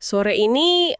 Sore ini,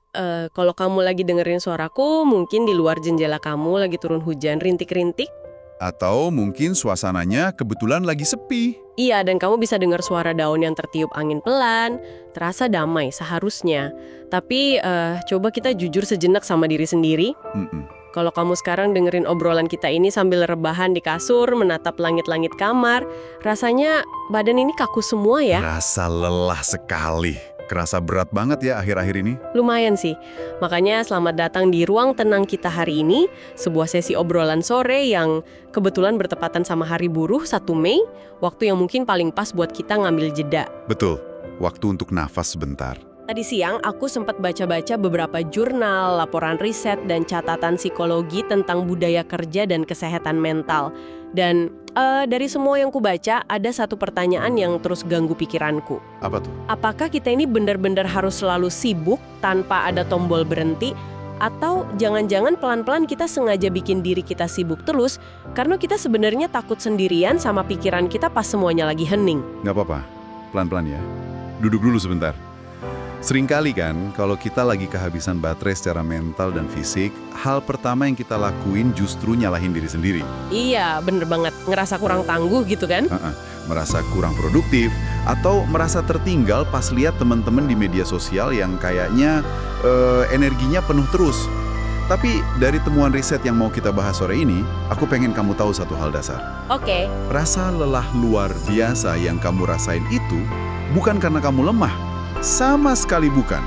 kalau kamu lagi dengerin suaraku, mungkin di luar jendela kamu lagi turun hujan rintik-rintik. Atau mungkin suasananya kebetulan lagi sepi. Iya, dan kamu bisa dengar suara daun yang tertiup angin pelan, terasa damai seharusnya. Tapi, coba kita jujur sejenak sama diri sendiri. Mm-mm. Kalau kamu sekarang dengerin obrolan kita ini sambil rebahan di kasur, menatap langit-langit kamar, rasanya badan ini kaku semua ya. Rasa lelah sekali. Kerasa berat banget ya akhir-akhir ini. Lumayan sih. Makanya selamat datang di Ruang Tenang Kita hari ini, sebuah sesi obrolan sore yang kebetulan bertepatan sama Hari Buruh 1 Mei, waktu yang mungkin paling pas buat kita ngambil jeda. Betul, waktu untuk nafas sebentar. Tadi siang aku sempat baca-baca beberapa jurnal, laporan riset, dan catatan psikologi tentang budaya kerja dan kesehatan mental. Dan dari semua yang kubaca, ada satu pertanyaan yang terus ganggu pikiranku. Apa tuh? Apakah kita ini benar-benar harus selalu sibuk tanpa ada tombol berhenti? Atau jangan-jangan pelan-pelan kita sengaja bikin diri kita sibuk terus karena kita sebenarnya takut sendirian sama pikiran kita pas semuanya lagi hening? Nggak apa-apa, pelan-pelan ya. Duduk dulu sebentar. Seringkali kan, kalau kita lagi kehabisan baterai secara mental dan fisik, hal pertama yang kita lakuin justru nyalahin diri sendiri. Iya, bener banget. Ngerasa kurang tangguh gitu kan? Merasa kurang produktif, atau merasa tertinggal pas lihat teman-teman di media sosial yang kayaknya energinya penuh terus. Tapi dari temuan riset yang mau kita bahas sore ini, aku pengen kamu tahu satu hal dasar. Oke. Rasa lelah luar biasa yang kamu rasain itu bukan karena kamu lemah. Sama sekali bukan.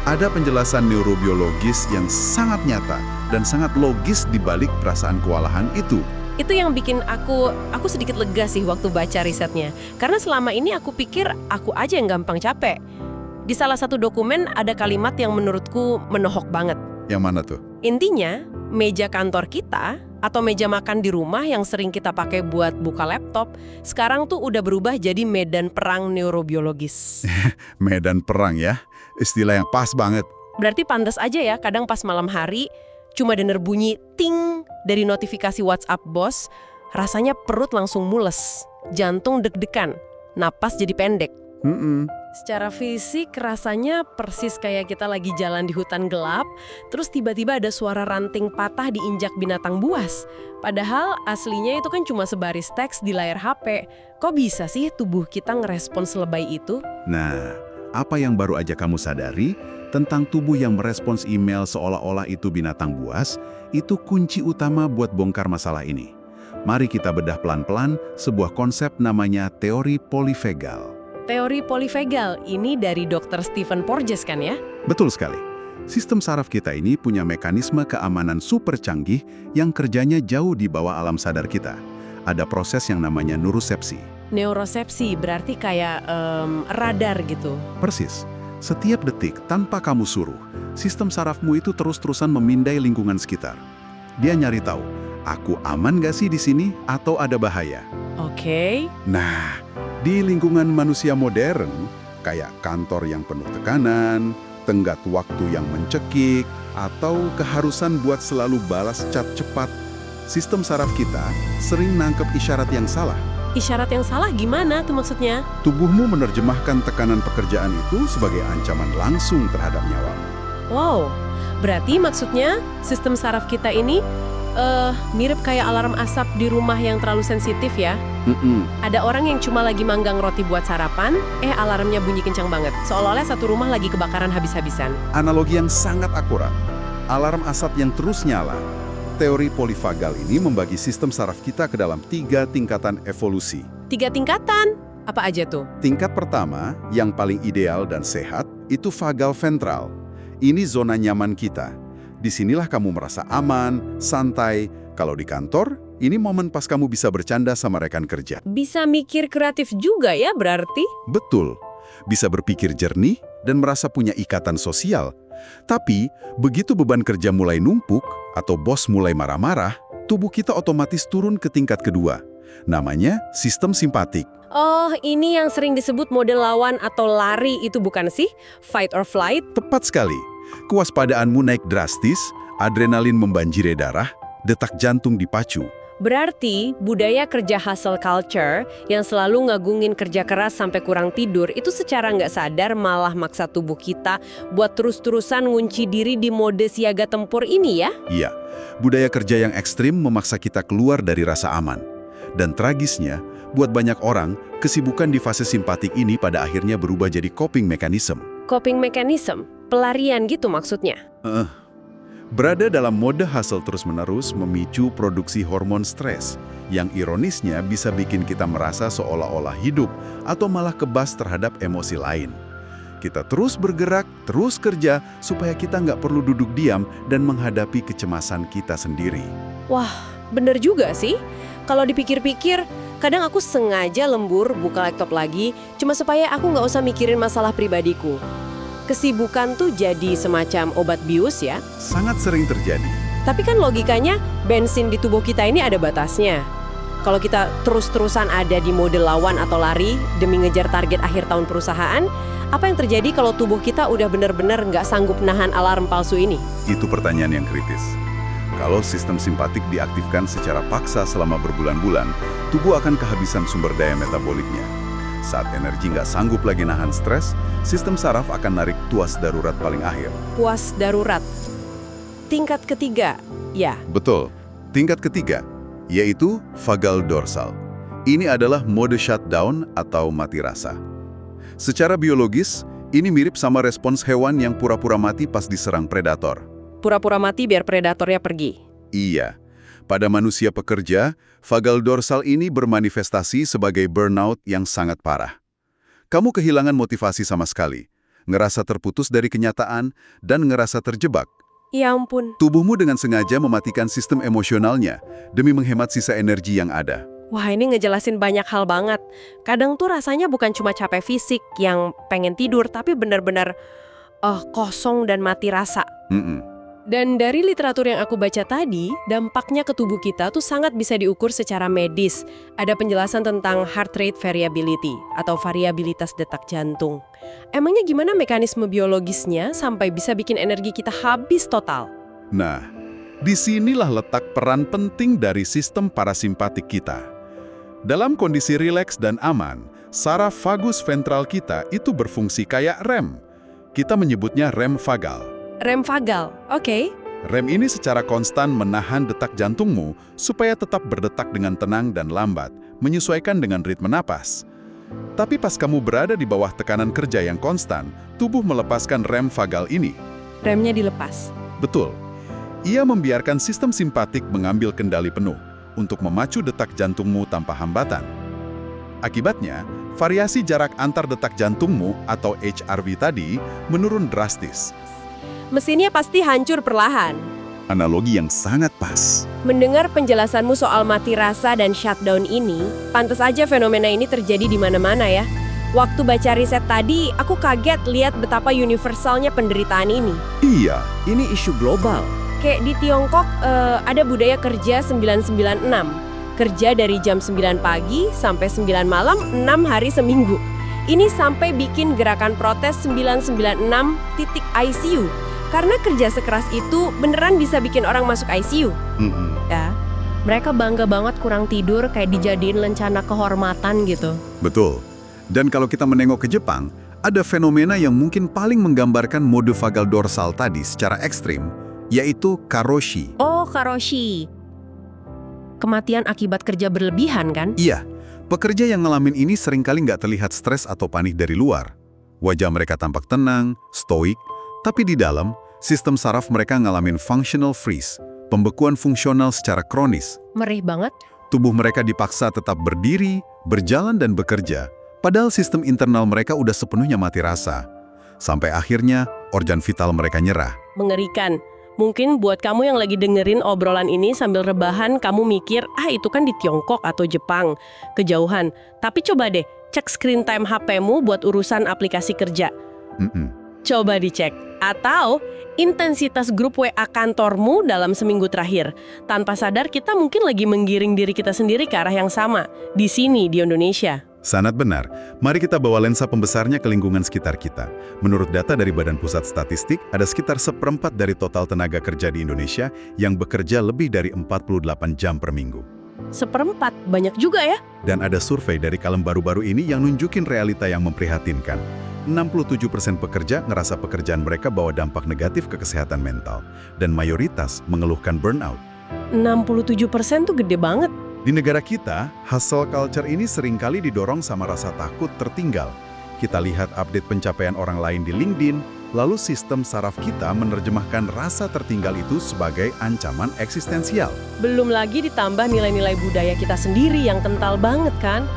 Ada penjelasan neurobiologis yang sangat nyata dan sangat logis di balik perasaan kewalahan itu. Itu yang bikin aku sedikit lega sih waktu baca risetnya. Karena selama ini aku pikir aku aja yang gampang capek. Di salah satu dokumen ada kalimat yang menurutku menohok banget. Yang mana tuh? Intinya, meja kantor kita atau meja makan di rumah yang sering kita pakai buat buka laptop, sekarang tuh udah berubah jadi medan perang neurobiologis. Medan perang ya, istilah yang pas banget. Berarti pantas aja ya kadang pas malam hari, cuma denger bunyi ting dari notifikasi WhatsApp bos, rasanya perut langsung mules, jantung deg-degan, napas jadi pendek. Secara fisik rasanya persis kayak kita lagi jalan di hutan gelap, terus tiba-tiba ada suara ranting patah diinjak binatang buas. Padahal aslinya itu kan cuma sebaris teks di layar HP. Kok bisa sih tubuh kita ngerespons selebay itu? Nah, apa yang baru aja kamu sadari tentang tubuh yang merespons email seolah-olah itu binatang buas, itu kunci utama buat bongkar masalah ini. Mari kita bedah pelan-pelan sebuah konsep namanya teori polivagal. Teori polivagal ini dari Dr. Stephen Porges kan ya? Betul sekali. Sistem saraf kita ini punya mekanisme keamanan super canggih yang kerjanya jauh di bawah alam sadar kita. Ada proses yang namanya neurosepsi. Neurosepsi berarti kayak radar gitu. Persis. Setiap detik tanpa kamu suruh, sistem sarafmu itu terus-terusan memindai lingkungan sekitar. Dia nyari tahu, aku aman gak sih di sini atau ada bahaya? Oke. Nah, di lingkungan manusia modern, kayak kantor yang penuh tekanan, tenggat waktu yang mencekik, atau keharusan buat selalu balas chat cepat, sistem saraf kita sering nangkep isyarat yang salah. Isyarat yang salah gimana tuh maksudnya? Tubuhmu menerjemahkan tekanan pekerjaan itu sebagai ancaman langsung terhadap nyawamu. Wow, berarti maksudnya sistem saraf kita ini mirip kayak alarm asap di rumah yang terlalu sensitif ya? Ada orang yang cuma lagi manggang roti buat sarapan, alarmnya bunyi kencang banget. Seolah-olah satu rumah lagi kebakaran habis-habisan. Analogi yang sangat akurat. Alarm asap yang terus nyala. Teori polivagal ini membagi sistem saraf kita ke dalam 3 tingkatan evolusi. 3 tingkatan? Apa aja tuh? Tingkat pertama, yang paling ideal dan sehat, itu vagal ventral. Ini zona nyaman kita. Disinilah kamu merasa aman, santai. Kalau di kantor, ini momen pas kamu bisa bercanda sama rekan kerja. Bisa mikir kreatif juga ya berarti? Betul. Bisa berpikir jernih dan merasa punya ikatan sosial. Tapi, begitu beban kerja mulai numpuk atau bos mulai marah-marah, tubuh kita otomatis turun ke tingkat kedua. Namanya sistem simpatik. Oh, ini yang sering disebut model lawan atau lari itu bukan sih? Fight or flight? Tepat sekali. Kewaspadaanmu naik drastis, adrenalin membanjiri darah, detak jantung dipacu. Berarti budaya kerja hustle culture yang selalu ngagungin kerja keras sampai kurang tidur itu secara nggak sadar malah maksa tubuh kita buat terus-terusan ngunci diri di mode siaga tempur ini ya? Iya, budaya kerja yang ekstrim memaksa kita keluar dari rasa aman. Dan tragisnya, buat banyak orang, kesibukan di fase simpatik ini pada akhirnya berubah jadi coping mechanism. Coping mechanism? Pelarian gitu maksudnya? Berada dalam mode hustle terus-menerus memicu produksi hormon stres, yang ironisnya bisa bikin kita merasa seolah-olah hidup atau malah kebas terhadap emosi lain. Kita terus bergerak, terus kerja, supaya kita nggak perlu duduk diam dan menghadapi kecemasan kita sendiri. Wah, bener juga sih. Kalau dipikir-pikir, kadang aku sengaja lembur buka laptop lagi, cuma supaya aku nggak usah mikirin masalah pribadiku. Kesibukan tuh jadi semacam obat bius ya. Sangat sering terjadi. Tapi kan logikanya bensin di tubuh kita ini ada batasnya. Kalau kita terus-terusan ada di mode lawan atau lari demi ngejar target akhir tahun perusahaan, apa yang terjadi kalau tubuh kita udah benar-benar nggak sanggup nahan alarm palsu ini? Itu pertanyaan yang kritis. Kalau sistem simpatik diaktifkan secara paksa selama berbulan-bulan, tubuh akan kehabisan sumber daya metaboliknya. Saat energi nggak sanggup lagi nahan stres, sistem saraf akan narik tuas darurat paling akhir. Puas darurat. Tingkat ketiga, ya. Betul. Tingkat ketiga, yaitu vagal dorsal. Ini adalah mode shutdown atau mati rasa. Secara biologis, ini mirip sama respons hewan yang pura-pura mati pas diserang predator. Pura-pura mati biar predatornya pergi. Iya. Pada manusia pekerja, vagal dorsal ini bermanifestasi sebagai burnout yang sangat parah. Kamu kehilangan motivasi sama sekali, ngerasa terputus dari kenyataan, dan ngerasa terjebak. Ya ampun. Tubuhmu dengan sengaja mematikan sistem emosionalnya demi menghemat sisa energi yang ada. Wah, ini ngejelasin banyak hal banget. Kadang tuh rasanya bukan cuma capek fisik yang pengen tidur, tapi benar-benar kosong dan mati rasa. Dan dari literatur yang aku baca tadi, dampaknya ke tubuh kita tuh sangat bisa diukur secara medis. Ada penjelasan tentang heart rate variability atau variabilitas detak jantung. Emangnya gimana mekanisme biologisnya sampai bisa bikin energi kita habis total? Nah, disinilah letak peran penting dari sistem parasimpatik kita. Dalam kondisi rileks dan aman, saraf vagus ventral kita itu berfungsi kayak rem. Kita menyebutnya rem vagal. Rem vagal, oke. Rem ini secara konstan menahan detak jantungmu supaya tetap berdetak dengan tenang dan lambat, menyesuaikan dengan ritme napas. Tapi pas kamu berada di bawah tekanan kerja yang konstan, tubuh melepaskan rem vagal ini. Remnya dilepas. Betul. Ia membiarkan sistem simpatik mengambil kendali penuh untuk memacu detak jantungmu tanpa hambatan. Akibatnya, variasi jarak antar detak jantungmu atau HRV tadi menurun drastis. Mesinnya pasti hancur perlahan. Analogi yang sangat pas. Mendengar penjelasanmu soal mati rasa dan shutdown ini, pantas aja fenomena ini terjadi di mana-mana ya. Waktu baca riset tadi, aku kaget lihat betapa universalnya penderitaan ini. Iya. Ini isu global. Kayak di Tiongkok, ada budaya kerja 996. Kerja dari jam 9 pagi sampai 9 malam, 6 hari seminggu. Ini sampai bikin gerakan protes 996.ICU. Karena kerja sekeras itu beneran bisa bikin orang masuk ICU. Ya, mereka bangga banget kurang tidur kayak dijadiin lencana kehormatan gitu. Betul. Dan kalau kita menengok ke Jepang, ada fenomena yang mungkin paling menggambarkan mode vagal dorsal tadi secara ekstrim, yaitu karoshi. Oh, karoshi. Kematian akibat kerja berlebihan kan? Iya, pekerja yang ngalamin ini seringkali nggak terlihat stres atau panik dari luar. Wajah mereka tampak tenang, stoik, tapi di dalam, sistem saraf mereka ngalamin functional freeze, pembekuan fungsional secara kronis. Merih banget. Tubuh mereka dipaksa tetap berdiri, berjalan dan bekerja, padahal sistem internal mereka udah sepenuhnya mati rasa. Sampai akhirnya, organ vital mereka nyerah. Mengerikan. Mungkin buat kamu yang lagi dengerin obrolan ini sambil rebahan, kamu mikir, itu kan di Tiongkok atau Jepang, kejauhan. Tapi coba deh, cek screen time HP-mu buat urusan aplikasi kerja. Coba dicek. Atau intensitas grup WA kantormu dalam seminggu terakhir. Tanpa sadar kita mungkin lagi menggiring diri kita sendiri ke arah yang sama. Di sini, di Indonesia. Sangat benar. Mari kita bawa lensa pembesarnya ke lingkungan sekitar kita. Menurut data dari Badan Pusat Statistik, ada sekitar 1/4 dari total tenaga kerja di Indonesia yang bekerja lebih dari 48 jam per minggu. 1/4, banyak juga ya. Dan ada survei dari Kalem baru-baru ini yang nunjukin realita yang memprihatinkan. 67% pekerja ngerasa pekerjaan mereka bawa dampak negatif ke kesehatan mental. Dan mayoritas mengeluhkan burnout. 67% tuh gede banget. Di negara kita, hustle culture ini seringkali didorong sama rasa takut tertinggal. Kita lihat update pencapaian orang lain di LinkedIn, lalu sistem saraf kita menerjemahkan rasa tertinggal itu sebagai ancaman eksistensial. Belum lagi ditambah nilai-nilai budaya kita sendiri yang kental banget kan?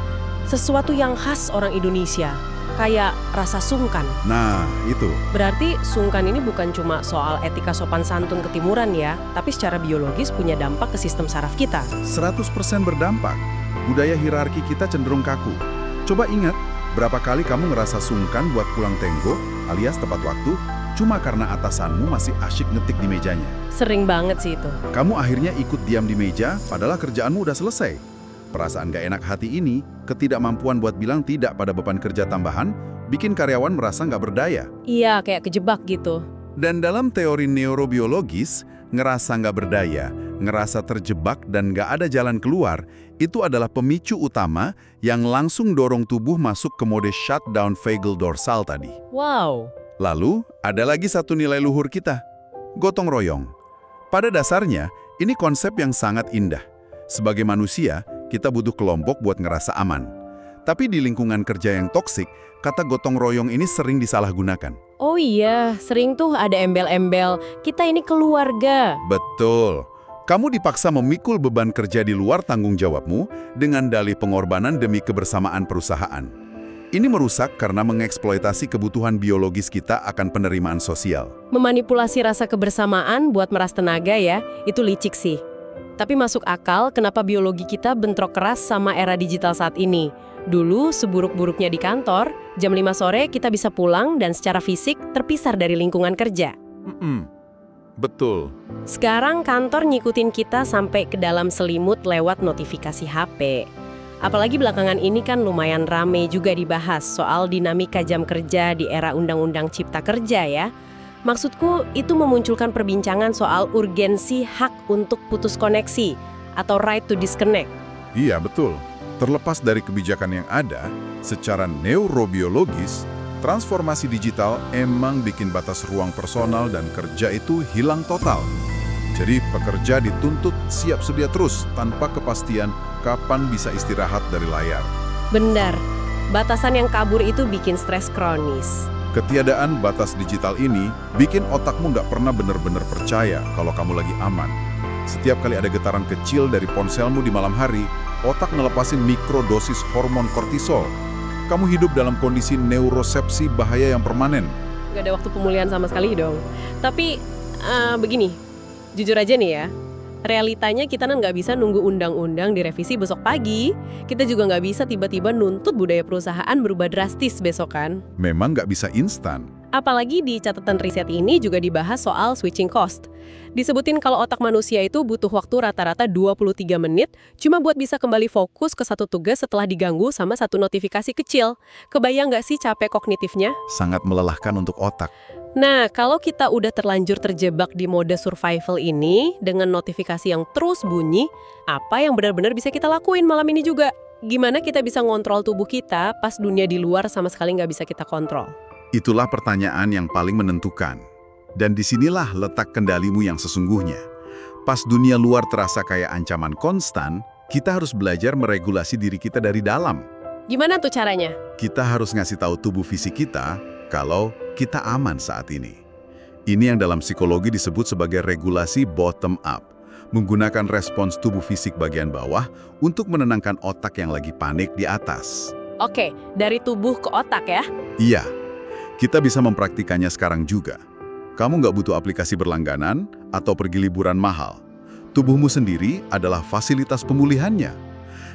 Sesuatu yang khas orang Indonesia, kayak rasa sungkan. Nah, itu. Berarti sungkan ini bukan cuma soal etika sopan santun ketimuran ya, tapi secara biologis punya dampak ke sistem saraf kita. 100% berdampak. Budaya hierarki kita cenderung kaku. Coba ingat, berapa kali kamu ngerasa sungkan buat pulang tenggo, alias tepat waktu, cuma karena atasanmu masih asyik ngetik di mejanya. Sering banget sih itu. Kamu akhirnya ikut diam di meja, padahal kerjaanmu udah selesai. Perasaan gak enak hati ini, ketidakmampuan buat bilang tidak pada beban kerja tambahan, bikin karyawan merasa gak berdaya. Iya, kayak kejebak gitu. Dan dalam teori neurobiologis, ngerasa nggak berdaya, ngerasa terjebak dan nggak ada jalan keluar, itu adalah pemicu utama yang langsung dorong tubuh masuk ke mode shutdown vagal dorsal tadi. Wow. Lalu, ada lagi satu nilai luhur kita, gotong royong. Pada dasarnya, ini konsep yang sangat indah. Sebagai manusia, kita butuh kelompok buat ngerasa aman. Tapi di lingkungan kerja yang toksik, kata gotong royong ini sering disalahgunakan. Oh iya, sering tuh ada embel-embel, kita ini keluarga. Betul. Kamu dipaksa memikul beban kerja di luar tanggung jawabmu dengan dalih pengorbanan demi kebersamaan perusahaan. Ini merusak karena mengeksploitasi kebutuhan biologis kita akan penerimaan sosial. Memanipulasi rasa kebersamaan buat meras tenaga ya, itu licik sih. Tapi masuk akal kenapa biologi kita bentrok keras sama era digital saat ini. Dulu, seburuk-buruknya di kantor, jam 5 sore kita bisa pulang dan secara fisik terpisah dari lingkungan kerja. Betul. Sekarang kantor ngikutin kita sampai ke dalam selimut lewat notifikasi HP. Apalagi belakangan ini kan lumayan rame juga dibahas soal dinamika jam kerja di era Undang-Undang Cipta Kerja ya. Maksudku, itu memunculkan perbincangan soal urgensi hak untuk putus koneksi atau right to disconnect. Iya, betul. Terlepas dari kebijakan yang ada, secara neurobiologis, transformasi digital emang bikin batas ruang personal dan kerja itu hilang total. Jadi pekerja dituntut siap sedia terus tanpa kepastian kapan bisa istirahat dari layar. Benar, batasan yang kabur itu bikin stres kronis. Ketiadaan batas digital ini bikin otakmu nggak pernah benar-benar percaya kalau kamu lagi aman. Setiap kali ada getaran kecil dari ponselmu di malam hari, otak ngelepasin mikrodosis hormon kortisol. Kamu hidup dalam kondisi neurosepsi bahaya yang permanen. Gak ada waktu pemulihan sama sekali dong. Tapi begini, jujur aja nih ya, realitanya kita kan nggak bisa nunggu undang-undang direvisi besok pagi. Kita juga nggak bisa tiba-tiba nuntut budaya perusahaan berubah drastis besok kan. Memang nggak bisa instan. Apalagi di catatan riset ini juga dibahas soal switching cost. Disebutin kalau otak manusia itu butuh waktu rata-rata 23 menit cuma buat bisa kembali fokus ke satu tugas setelah diganggu sama satu notifikasi kecil. Kebayang nggak sih capek kognitifnya? Sangat melelahkan untuk otak. Nah, kalau kita udah terlanjur terjebak di mode survival ini dengan notifikasi yang terus bunyi, apa yang benar-benar bisa kita lakuin malam ini juga? Gimana kita bisa ngontrol tubuh kita pas dunia di luar sama sekali nggak bisa kita kontrol? Itulah pertanyaan yang paling menentukan. Dan disinilah letak kendalimu yang sesungguhnya. Pas dunia luar terasa kayak ancaman konstan, kita harus belajar meregulasi diri kita dari dalam. Gimana tuh caranya? Kita harus ngasih tahu tubuh fisik kita kalau kita aman saat ini. Ini yang dalam psikologi disebut sebagai regulasi bottom up. Menggunakan respons tubuh fisik bagian bawah untuk menenangkan otak yang lagi panik di atas. Oke, dari tubuh ke otak ya? Iya. Kita bisa mempraktikannya sekarang juga. Kamu nggak butuh aplikasi berlangganan atau pergi liburan mahal. Tubuhmu sendiri adalah fasilitas pemulihannya.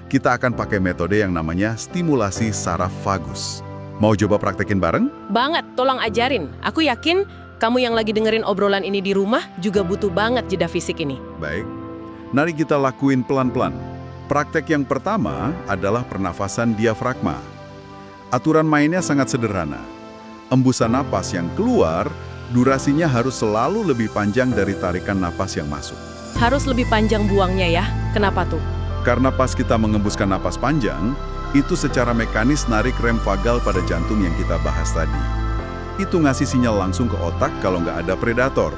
Kita akan pakai metode yang namanya stimulasi saraf vagus. Mau coba praktekin bareng? Banget, tolong ajarin. Aku yakin kamu yang lagi dengerin obrolan ini di rumah juga butuh banget jeda fisik ini. Baik, mari kita lakuin pelan-pelan. Praktek yang pertama adalah pernafasan diafragma. Aturan mainnya sangat sederhana. Embusan napas yang keluar, durasinya harus selalu lebih panjang dari tarikan napas yang masuk. Harus lebih panjang buangnya ya? Kenapa tuh? Karena pas kita mengembuskan napas panjang, itu secara mekanis narik rem vagal pada jantung yang kita bahas tadi. Itu ngasih sinyal langsung ke otak kalau nggak ada predator.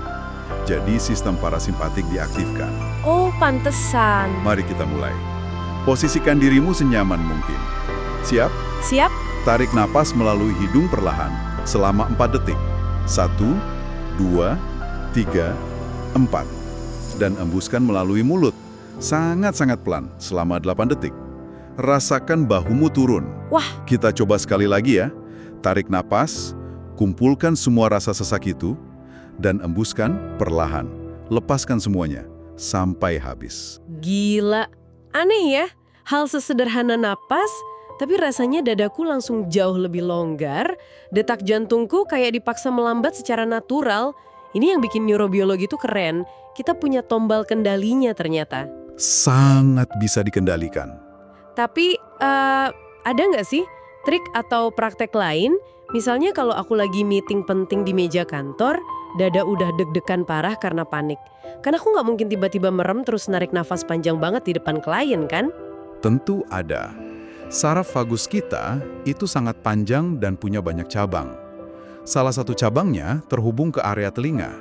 Jadi sistem parasimpatik diaktifkan. Oh, pantesan. Mari kita mulai. Posisikan dirimu senyaman mungkin. Siap? Siap? Tarik napas melalui hidung perlahan selama 4 detik. 1, 2, 3, 4. Dan embuskan melalui mulut. Sangat-sangat pelan selama 8 detik. Rasakan bahumu turun. Wah. Kita coba sekali lagi ya. Tarik napas, kumpulkan semua rasa sesak itu, dan embuskan perlahan. Lepaskan semuanya sampai habis. Gila. Aneh ya, hal sesederhana napas, tapi rasanya dadaku langsung jauh lebih longgar, detak jantungku kayak dipaksa melambat secara natural. Ini yang bikin neurobiologi itu keren, kita punya tombal kendalinya ternyata. Sangat bisa dikendalikan. Tapi, ada nggak sih trik atau praktek lain? Misalnya kalau aku lagi meeting penting di meja kantor, dada udah deg-degan parah karena panik. Kan aku nggak mungkin tiba-tiba merem terus narik nafas panjang banget di depan klien, kan? Tentu ada. Saraf vagus kita itu sangat panjang dan punya banyak cabang. Salah satu cabangnya terhubung ke area telinga.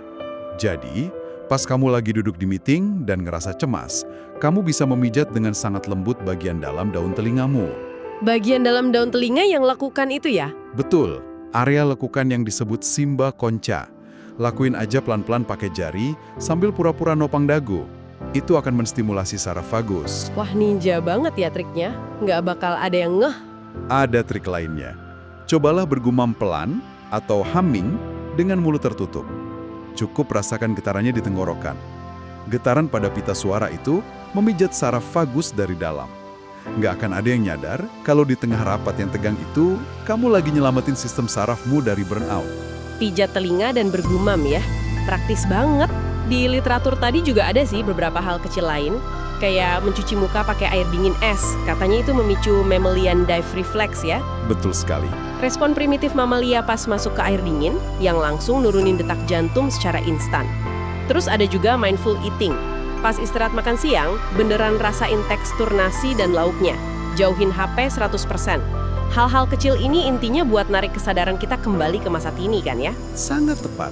Jadi, pas kamu lagi duduk di meeting dan ngerasa cemas, kamu bisa memijat dengan sangat lembut bagian dalam daun telingamu. Bagian dalam daun telinga yang lakukan itu ya? Betul, area lekukan yang disebut simba concha. Lakuin aja pelan-pelan pakai jari sambil pura-pura nopang dagu. Itu akan menstimulasi saraf vagus. Wah, ninja banget ya triknya. Nggak bakal ada yang ngeh. Ada trik lainnya. Cobalah bergumam pelan atau humming dengan mulut tertutup. Cukup rasakan getarannya di tenggorokan. Getaran pada pita suara itu memijat saraf vagus dari dalam. Nggak akan ada yang nyadar kalau di tengah rapat yang tegang itu, kamu lagi nyelamatin sistem sarafmu dari burnout. Pijat telinga dan bergumam ya. Praktis banget. Di literatur tadi juga ada sih beberapa hal kecil lain. Kayak mencuci muka pakai air dingin es. Katanya itu memicu mammalian dive reflex ya. Betul sekali. Respon primitif mamalia pas masuk ke air dingin yang langsung nurunin detak jantung secara instan. Terus ada juga mindful eating. Pas istirahat makan siang, beneran rasain tekstur nasi dan lauknya. Jauhin HP 100%. Hal-hal kecil ini intinya buat narik kesadaran kita kembali ke masa kini kan ya? Sangat tepat.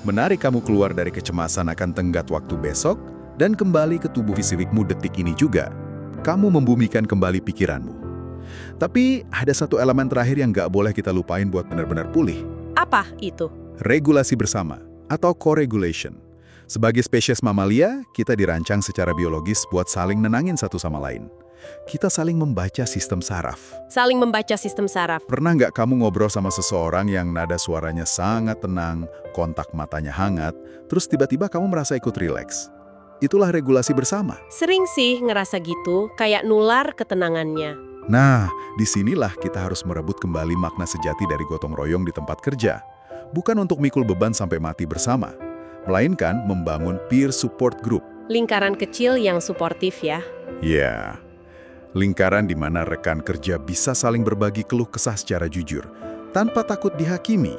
Menarik kamu keluar dari kecemasan akan tenggat waktu besok dan kembali ke tubuh fisikmu detik ini juga. Kamu membumikan kembali pikiranmu. Tapi ada satu elemen terakhir yang nggak boleh kita lupain buat benar-benar pulih. Apa itu? Regulasi bersama atau co-regulation. Sebagai spesies mamalia, kita dirancang secara biologis buat saling nenangin satu sama lain. Kita saling membaca sistem saraf. Saling membaca sistem saraf. Pernah nggak kamu ngobrol sama seseorang yang nada suaranya sangat tenang, kontak matanya hangat, terus tiba-tiba kamu merasa ikut rileks? Itulah regulasi bersama. Sering sih ngerasa gitu, kayak nular ketenangannya. Nah, disinilah kita harus merebut kembali makna sejati dari gotong royong di tempat kerja. Bukan untuk mikul beban sampai mati bersama, melainkan membangun peer support group. Lingkaran kecil yang suportif ya. Ya, lingkaran di mana rekan kerja bisa saling berbagi keluh kesah secara jujur, tanpa takut dihakimi.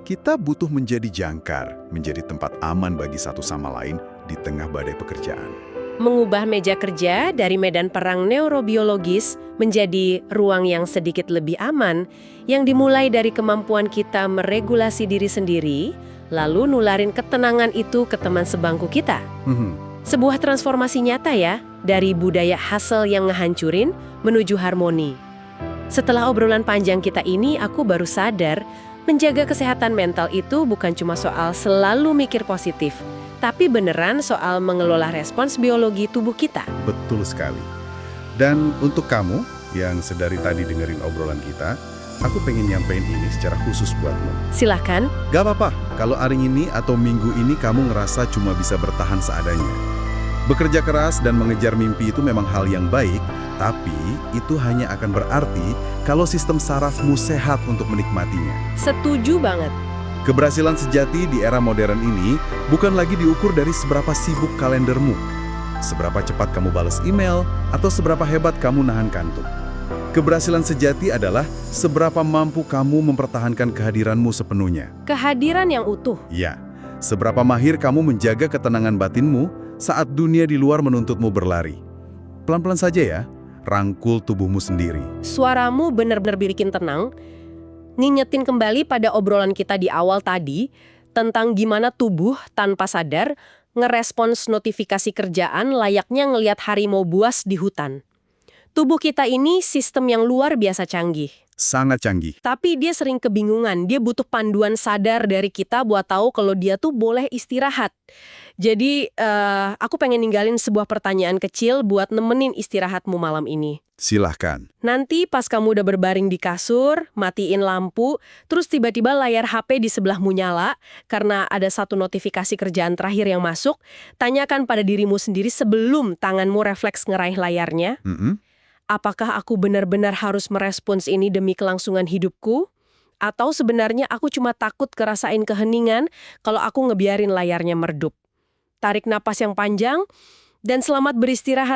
Kita butuh menjadi jangkar, menjadi tempat aman bagi satu sama lain di tengah badai pekerjaan. Mengubah meja kerja dari medan perang neurobiologis menjadi ruang yang sedikit lebih aman, yang dimulai dari kemampuan kita meregulasi diri sendiri, lalu nularin ketenangan itu ke teman sebangku kita. Sebuah transformasi nyata ya, dari budaya hustle yang ngehancurin menuju harmoni. Setelah obrolan panjang kita ini, aku baru sadar, menjaga kesehatan mental itu bukan cuma soal selalu mikir positif, tapi beneran soal mengelola respons biologi tubuh kita. Betul sekali. Dan untuk kamu yang sedari tadi dengerin obrolan kita, aku pengen nyampein ini secara khusus buatmu. Silahkan. Gak apa-apa kalau hari ini atau minggu ini kamu ngerasa cuma bisa bertahan seadanya. Bekerja keras dan mengejar mimpi itu memang hal yang baik, tapi itu hanya akan berarti kalau sistem sarafmu sehat untuk menikmatinya. Setuju banget. Keberhasilan sejati di era modern ini bukan lagi diukur dari seberapa sibuk kalendermu, seberapa cepat kamu balas email, atau seberapa hebat kamu nahan kantuk. Keberhasilan sejati adalah seberapa mampu kamu mempertahankan kehadiranmu sepenuhnya. Kehadiran yang utuh. Ya, seberapa mahir kamu menjaga ketenangan batinmu saat dunia di luar menuntutmu berlari. Pelan-pelan saja ya, rangkul tubuhmu sendiri. Suaramu benar-benar bikin tenang. Ngingetin kembali pada obrolan kita di awal tadi tentang gimana tubuh tanpa sadar ngerespons notifikasi kerjaan layaknya ngelihat harimau buas di hutan. Tubuh kita ini sistem yang luar biasa canggih. Sangat canggih. Tapi dia sering kebingungan, dia butuh panduan sadar dari kita buat tahu kalau dia tuh boleh istirahat. Jadi, aku pengen ninggalin sebuah pertanyaan kecil buat nemenin istirahatmu malam ini. Silahkan. Nanti pas kamu udah berbaring di kasur, matiin lampu, terus tiba-tiba layar HP di sebelahmu nyala, karena ada satu notifikasi kerjaan terakhir yang masuk, tanyakan pada dirimu sendiri sebelum tanganmu refleks ngeraih layarnya. Apakah aku benar-benar harus merespons ini demi kelangsungan hidupku? Atau sebenarnya aku cuma takut kerasain keheningan kalau aku ngebiarin layarnya meredup? Tarik napas yang panjang, dan selamat beristirahat